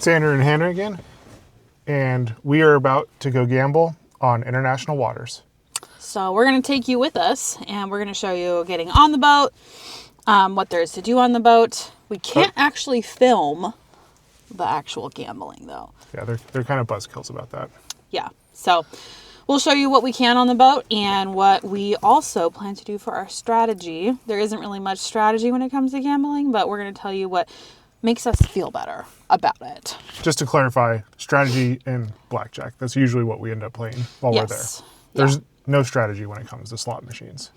It's Andrew and Hannah again, and we are about to go gamble on international waters. So we're going to take you with us, and we're going to show you getting on the boat, what there is to do on the boat. We can't actually film the actual gambling, though. Yeah, they're kind of buzzkills about that. Yeah, so we'll show you what we can on the boat and what we also plan to do for our strategy. There isn't really much strategy when it comes to gambling, but we're going to tell you what makes us feel better about it. Just to clarify, strategy and blackjack. That's usually what we end up playing while we're there. There's no strategy when it comes to slot machines.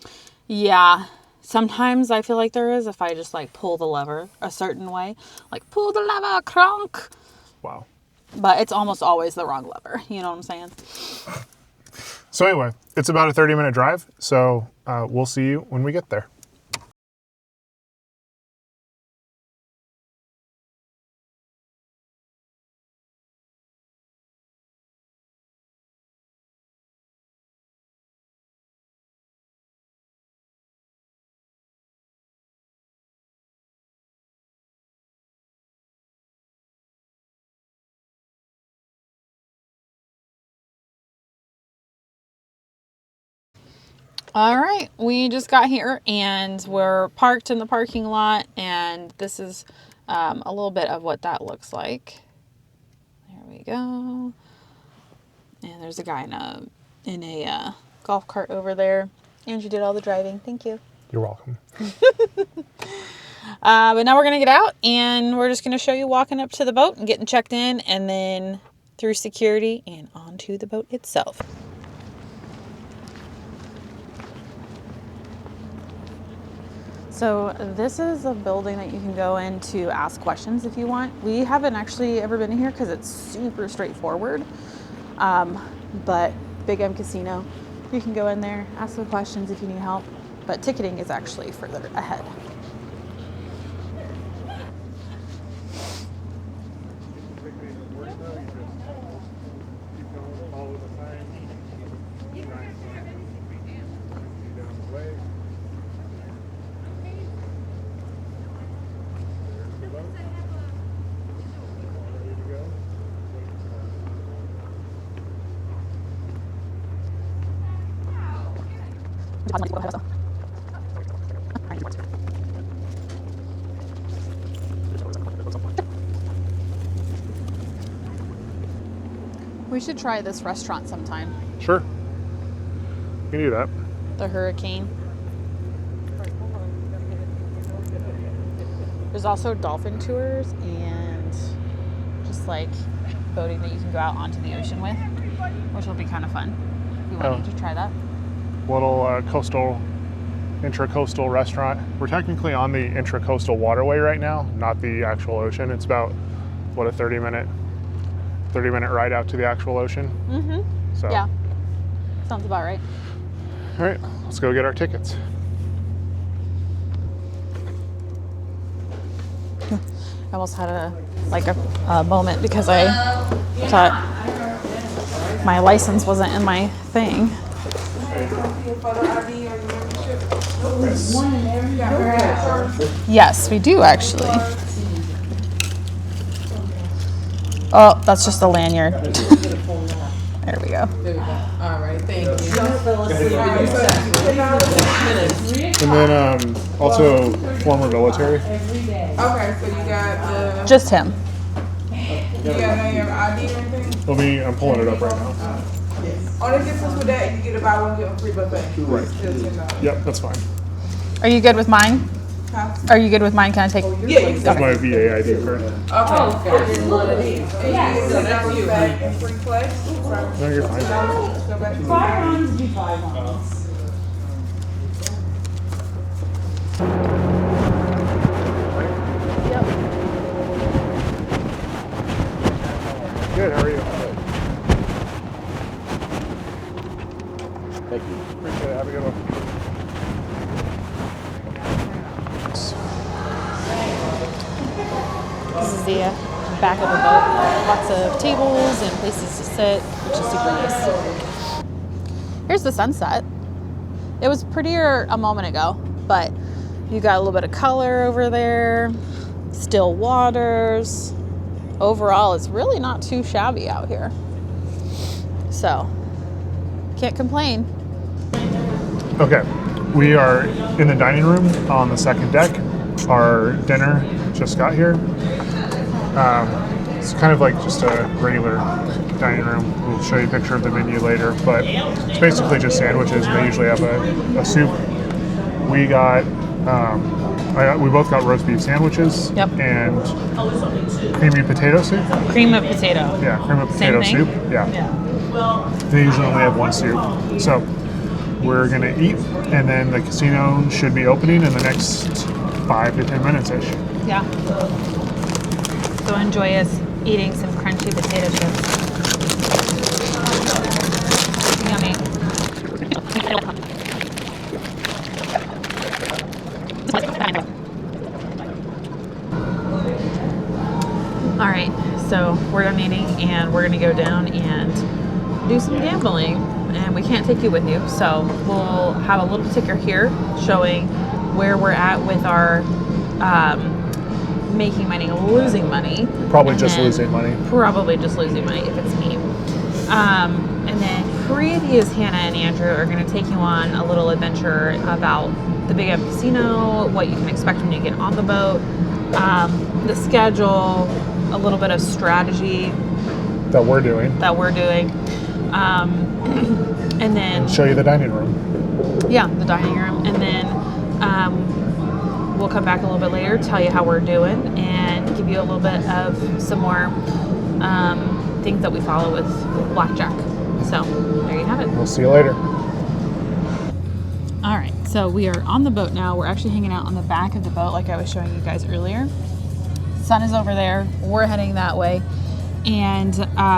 Yeah. Sometimes I feel like there is if I just like pull the lever a certain way. Like pull the lever, cronk. Wow. But it's almost always the wrong lever. You know what I'm saying? So anyway, it's about a 30-minute drive. So we'll see you when we get there. All right, we just got here and we're parked in the parking lot, and this is a little bit of what that looks like. There we go. And there's a guy in a golf cart over there. Andrew did all the driving. Thank you. You're welcome. But now we're going to get out, and we're just going to show you walking up to the boat and getting checked in, and then through security and onto the boat itself. So this is a building that you can go in to ask questions if you want. We haven't actually ever been in here because it's super straightforward. But Big M Casino, you can go in there, ask some questions if you need help. But ticketing is actually further ahead. We should try this restaurant sometime. Sure. You can do that. The Hurricane. There's also dolphin tours and just like boating that you can go out onto the ocean with, which will be kind of fun. We wanted to try that. Little intracoastal restaurant. We're technically on the intracoastal waterway right now, not the actual ocean. It's about, what, a 30-minute ride out to the actual ocean. Mm-hmm. So yeah, sounds about right. All right, let's go get our tickets. I almost had a moment because I thought my license wasn't in my thing. Yes, we do actually. Oh, that's just a lanyard. There we go. All right, thank you. And then also former military. Okay, so you got the. Just him. You got your ID or anything? I'm pulling it up right now. Only difference with that, you get a buy one get one free buffet. Right. Still $10. Yep, that's fine. Are you good with mine? Huh? Are you good with mine? Can I take? Yeah, you That's my VA ID card. Okay. So that's you, right? And free play? No, you're fine. Go back to 5 rounds would be 5 rounds. Good, how are you? Thank you. Appreciate it. Have a good one. This is the back of the boat. Lots of tables and places to sit, which is super nice. Here's the sunset. It was prettier a moment ago, but you got a little bit of color over there, still waters. overall, it's really not too shabby out here. So, can't complain. Okay, we are in the dining room on the second deck. Our dinner just got here. It's kind of like just a regular dining room. We'll show you a picture of the menu later, but it's basically just sandwiches. They usually have a soup. We got, we both got roast beef sandwiches. Yep. And creamy potato soup. Cream of potato. Yeah, cream of Same potato thing? soup. Yeah. They usually only have one soup. So we're gonna eat, and then the casino should be opening in the next 5 to 10 minutes-ish. Yeah. So enjoy us eating some crunchy potato chips. Yummy. All right, so we're done eating and we're gonna go down and do some gambling, and we can't take you with you, so we'll have a little ticker here showing where we're at with our making money, losing money. Probably and just then- losing money. Probably just losing money if it's me. And then previous Hannah and Andrew are going to take you on a little adventure about the Big Apple Casino, what you can expect when you get on the boat, the schedule, a little bit of strategy That we're doing. And then Show you the dining room. yeah, the dining room, and then we'll come back a little bit later, tell you how we're doing, and give you a little bit of some more things that we follow with blackjack. So there you have it. We'll see you later. All right, so we are on the boat now. We're actually hanging out on the back of the boat like I was showing you guys earlier. Sun is over there. We're heading that way. And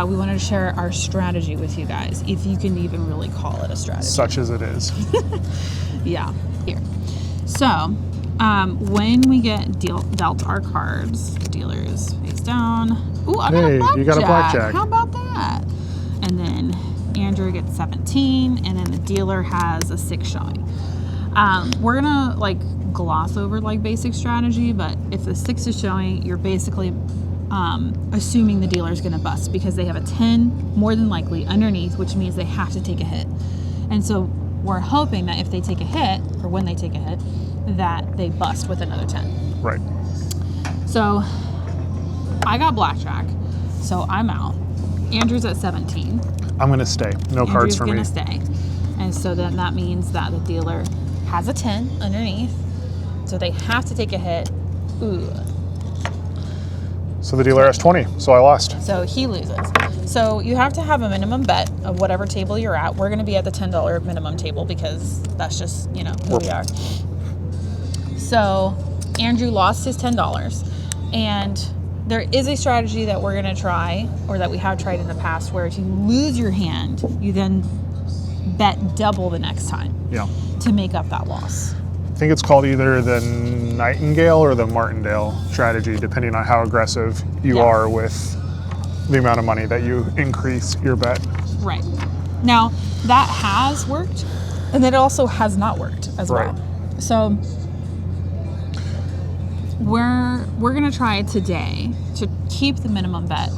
we wanted to share our strategy with you guys, if you can even really call it a strategy. Such as it is. Yeah, here. So, when we get dealt our cards, dealers face down. Ooh, I got a Hey, blackjack. you got a blackjack. How about that? And then Andrew gets 17, and then the dealer has a 6 showing. We're gonna like gloss over like basic strategy, but if the 6 is showing, you're basically assuming the dealer is gonna bust because they have a 10 more than likely underneath, which means they have to take a hit. And so we're hoping that if they take a hit, or when they take a hit, that they bust with another 10. Right. So I got blackjack, so I'm out. Andrew's at 17. I'm going to stay. No cards Andrew's for me. gonna stay. And so then that means that the dealer has a 10 underneath, so they have to take a hit. Ooh. So the dealer has 20, so I lost. So he loses. So you have to have a minimum bet of whatever table you're at. We're going to be at the $10 minimum table because that's just, you know, who we are. So Andrew lost his $10. And there is a strategy that we're going to try, or that we have tried in the past, where if you lose your hand, you then bet double the next time Yeah. to make up that loss. I think it's called either the Nightingale or the Martindale strategy, depending on how aggressive you Yeah. are with the amount of money that you increase your bet. Right. Now, that has worked, and it also has not worked as Right. well. So we're going to try today to keep the minimum bet,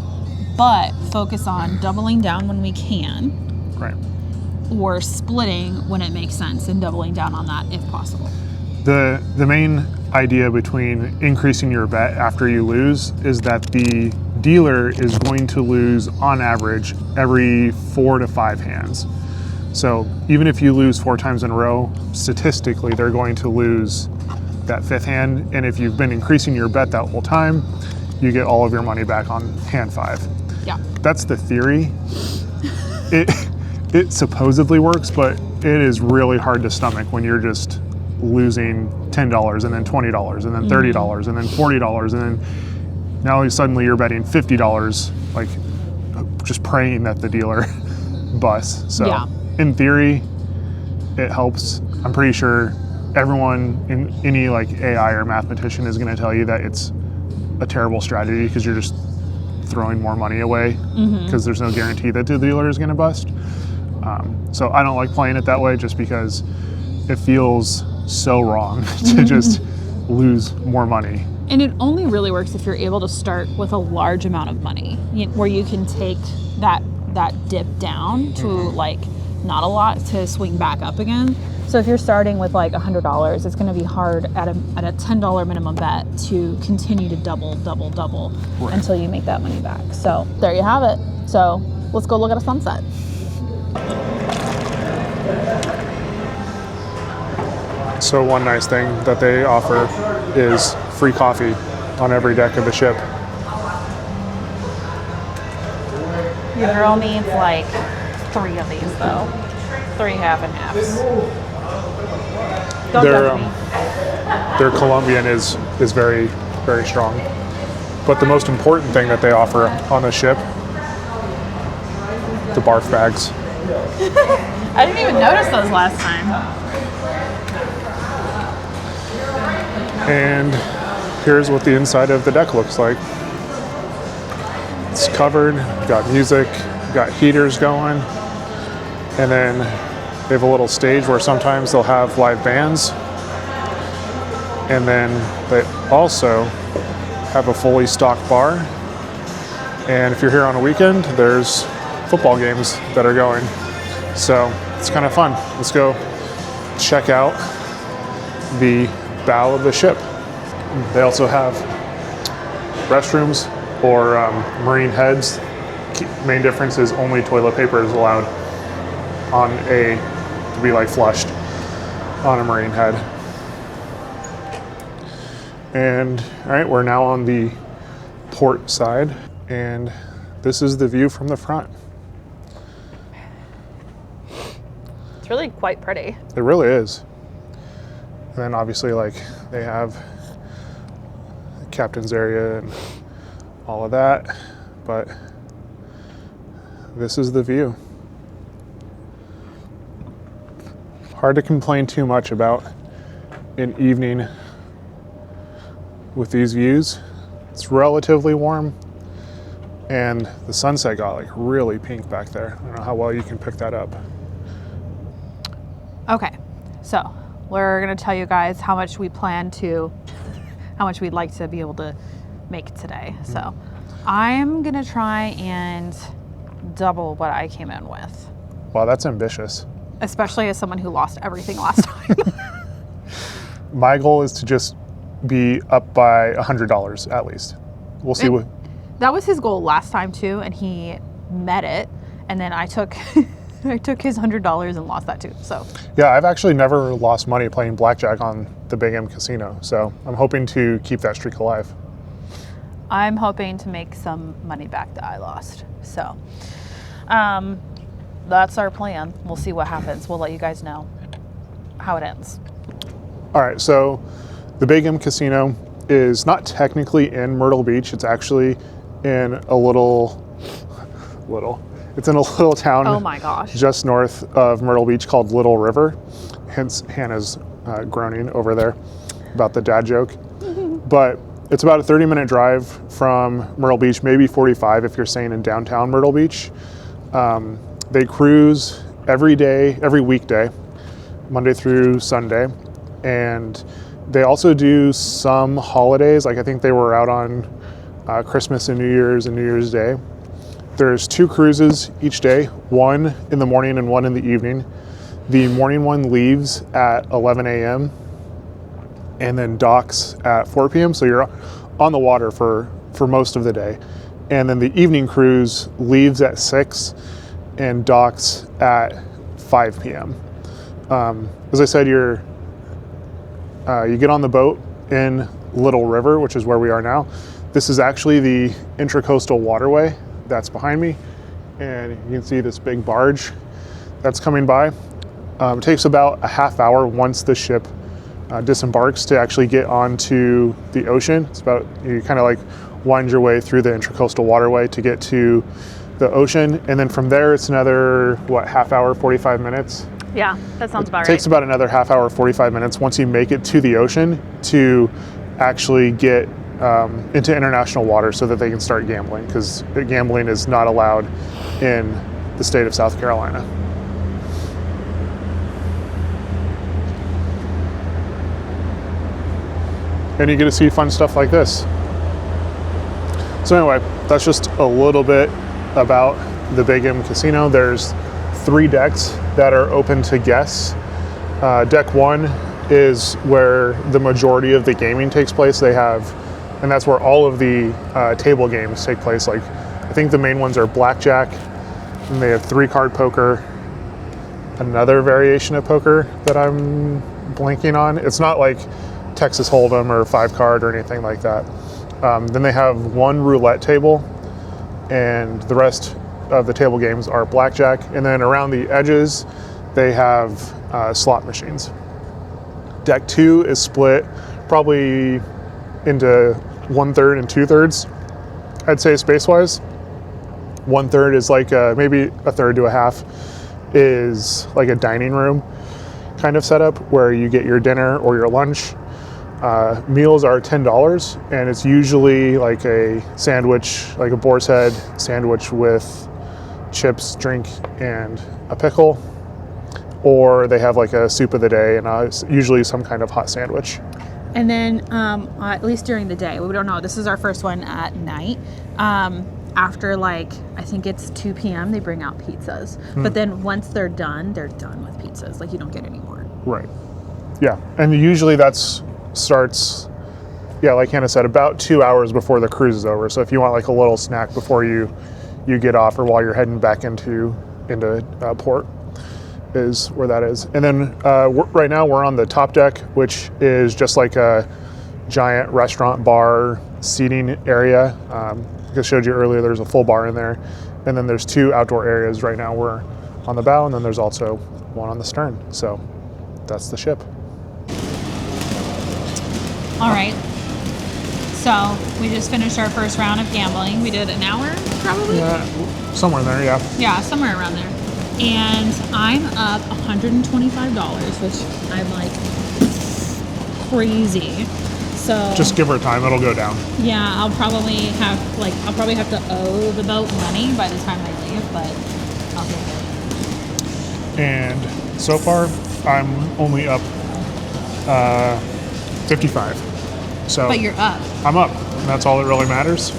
but focus on doubling down when we can, Right. or splitting when it makes sense and doubling down on that if possible. The main idea between increasing your bet after you lose is that the dealer is going to lose on average every 4 to 5 hands. So even if you lose 4 times in a row, statistically they're going to lose that 5th hand, and if you've been increasing your bet that whole time, you get all of your money back on hand 5. Yeah. That's the theory. It supposedly works, but it is really hard to stomach when you're just losing $10 and then $20 and then $30 and then $40 and then now suddenly you're betting $50, like just praying that the dealer busts. So Yeah. in theory, it helps. I'm pretty sure everyone in any like AI or mathematician is going to tell you that it's a terrible strategy because you're just throwing more money away because there's no guarantee that the dealer is going to bust. So I don't like playing it that way just because it feels so wrong to just lose more money And it only really works if you're able to start with a large amount of money, where you can take that dip down to like not a lot to swing back up again. So if you're starting with like $100, it's going to be hard at a $10 minimum bet to continue to double until you make that money back. So there you have it. So let's go look at a sunset. So one nice thing that they offer is free coffee on every deck of the ship. Your girl needs like 3 of these though. 3 half and halves. Don't judge me. Their Colombian is very, very strong. But the most important thing that they offer on the ship, the barf bags. I didn't even notice those last time. And here's what the inside of the deck looks like. It's covered, got music, got heaters going, and then they have a little stage where sometimes they'll have live bands. And then they also have a fully stocked bar. And if you're here on a weekend, there's football games that are going. So it's kind of fun. Let's go check out the bow of the ship. They also have restrooms or marine heads. Main difference is only toilet paper is allowed to be like flushed on a marine head. And all right, we're now on the port side, and this is the view from the front. It's really quite pretty. It really is. And then obviously, like, they have the captain's area and all of that, but this is the view. Hard to complain too much about an evening with these views. It's relatively warm, and the sunset got like really pink back there. I don't know how well you can pick that up. Okay, so we're gonna tell you guys how much we'd like to be able to make today. So I'm gonna try and double what I came in with. Wow, that's ambitious. Especially as someone who lost everything last time. My goal is to just be up by $100 at least. We'll see what. That was his goal last time too, and he met it. And then I took I took his $100 and lost that too. So yeah, I've actually never lost money playing blackjack on the Big M Casino. So I'm hoping to keep that streak alive. I'm hoping to make some money back that I lost. So that's our plan. We'll see what happens. We'll let you guys know how it ends. All right, so the Big M Casino is not technically in Myrtle Beach. It's actually in a little town. Oh my gosh. Just north of Myrtle Beach called Little River. Hence Hannah's groaning over there about the dad joke. But it's about a 30-minute drive from Myrtle Beach, maybe 45 if you're staying in downtown Myrtle Beach. They cruise every weekday, Monday through Sunday. And they also do some holidays, like I think they were out on Christmas and New Year's Day. There's 2 cruises each day, one in the morning and one in the evening. The morning one leaves at 11 a.m. and then docks at 4 p.m. So you're on the water for most of the day. And then the evening cruise leaves at 6 and docks at 5 p.m. As I said, you get on the boat in Little River, which is where we are now. This is actually the Intracoastal Waterway that's behind me. And you can see this big barge that's coming by. It takes about a half hour once the ship disembarks to actually get onto the ocean. It's about, you kind of like wind your way through the Intracoastal Waterway to get to the ocean. And then from there, it's another, half hour, 45 minutes? Yeah, that sounds about right. It takes about another half hour, 45 minutes once you make it to the ocean to actually get into international water so that they can start gambling, because gambling is not allowed in the state of South Carolina. and you get to see fun stuff like this. So anyway, that's just a little bit about the Big M Casino. There's 3 decks that are open to guests. Deck 1 is where the majority of the gaming takes place. And that's where all of the table games take place. Like, I think the main ones are blackjack, and they have 3-card poker, another variation of poker that I'm blanking on. It's not like Texas Hold'em or 5-card or anything like that. Then they have 1 roulette table, and the rest of the table games are blackjack. And then around the edges, they have slot machines. Deck 2 is split probably into 1/3 and 2/3. I'd say space-wise. 1/3 is like maybe 1/3 to a half is like a dining room kind of setup where you get your dinner or your lunch. Meals are $10, and it's usually like a sandwich, like a boar's head sandwich with chips, drink, and a pickle. Or they have like a soup of the day and usually some kind of hot sandwich. And then, at least during the day, we don't know. This is our first one at night. After I think it's 2 p.m., they bring out pizzas. But then once they're done with pizzas. Like, you don't get any more. Right. Yeah. And usually starts, like Hannah said, about 2 hours before the cruise is over. So if you want like a little snack before you get off or while you're heading back into port, is where that is. And then right now we're on the top deck, which is just like a giant restaurant bar seating area. Like I showed you earlier, there's a full bar in there. And then there's 2 outdoor areas. Right now we're on the bow, and then there's also one on the stern. So that's the ship. All right. So we just finished our first round of gambling. We did an hour, probably? Yeah, somewhere in there, yeah. Yeah, somewhere around there. And I'm up $125, which I'm like crazy. So just give her time; it'll go down. Yeah, I'll probably have to owe the boat money by the time I leave, but I'll get it. And so far, I'm only up 55. So, but you're up. I'm up, and that's all that really matters.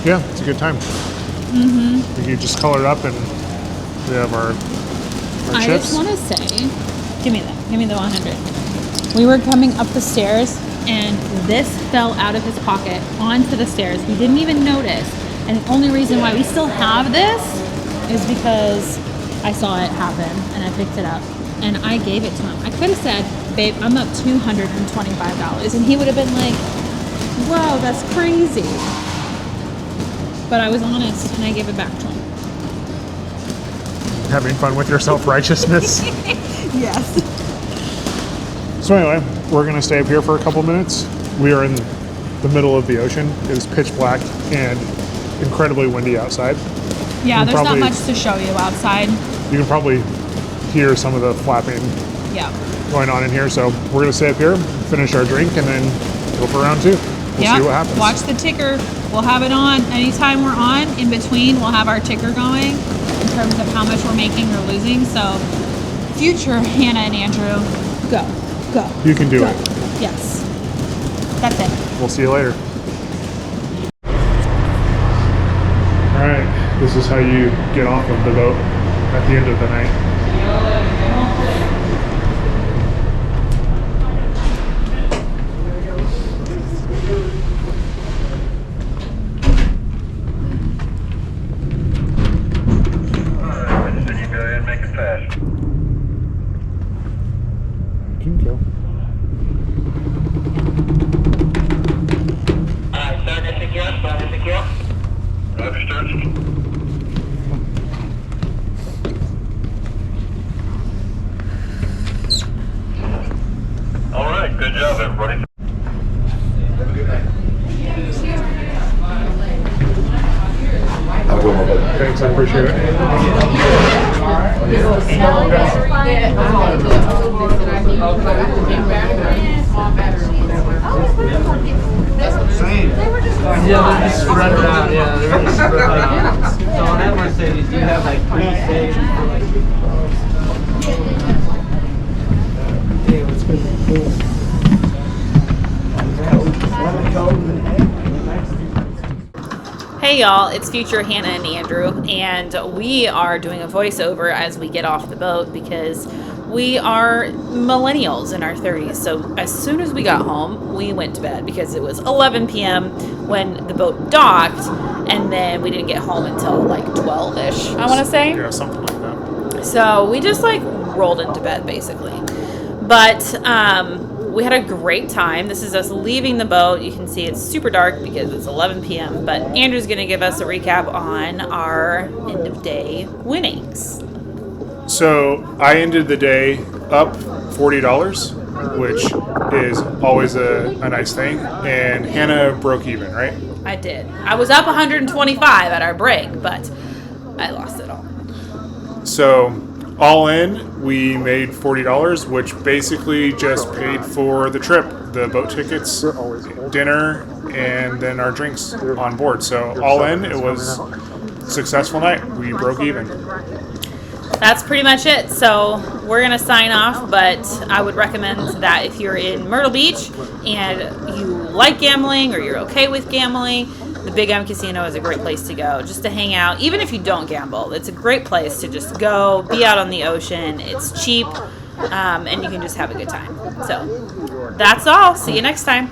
Yeah, it's a good time. We can just color it up, and we have our I chips. just want to say, give me the 100. We were coming up the stairs, and this fell out of his pocket onto the stairs. He didn't even notice, and the only reason why we still have this is because I saw it happen, and I picked it up, and I gave it to him. I could have said, babe, I'm up $225, and he would have been like, wow, that's crazy. But I was honest, and I gave it back to him. Having fun with your self-righteousness. Yes. So anyway, we're going to stay up here for a couple minutes. We are in the middle of the ocean. It is pitch black and incredibly windy outside. Yeah, there's not much to show you outside. You can probably hear some of the flapping going on in here. So we're going to stay up here, finish our drink, and then go for round 2. We'll see what happens. Watch the ticker. We'll have it on. Anytime we're on, in between, we'll have our ticker going in terms of how much we're making or losing. So, future Hannah and Andrew, go. You can do it. Yes. That's it. We'll see you later. All right, this is how you get off of the boat at the end of the night. Good job, everybody. Thanks, I appreciate it. Yeah, they're just spread around. Yeah, they're just spread around. So on that Mercedes, you have like 3 stages. Hey, what's good? Cool. Hey y'all, it's future Hannah and Andrew, and we are doing a voiceover as we get off the boat because we are millennials in our 30s. So as soon as we got home, we went to bed because it was 11 p.m. when the boat docked, and then we didn't get home until like 12-ish, I want to say. Yeah, something like that. So we just like rolled into bed basically. But we had a great time. This is us leaving the boat. You can see it's super dark because it's 11 p.m. But Andrew's going to give us a recap on our end of day winnings. So I ended the day up $40, which is always a nice thing. And Hannah broke even, right? I did. I was up 125 at our break, but I lost it all. So all in, we made $40, which basically just paid for the trip, the boat tickets, dinner, and then our drinks on board. So all in, it was a successful night. We broke even. That's pretty much it. So we're going to sign off, but I would recommend that if you're in Myrtle Beach and you like gambling or you're okay with gambling, the Big M Casino is a great place to go just to hang out. Even if you don't gamble, it's a great place to just go, be out on the ocean. It's cheap, and you can just have a good time. So that's all. See you next time.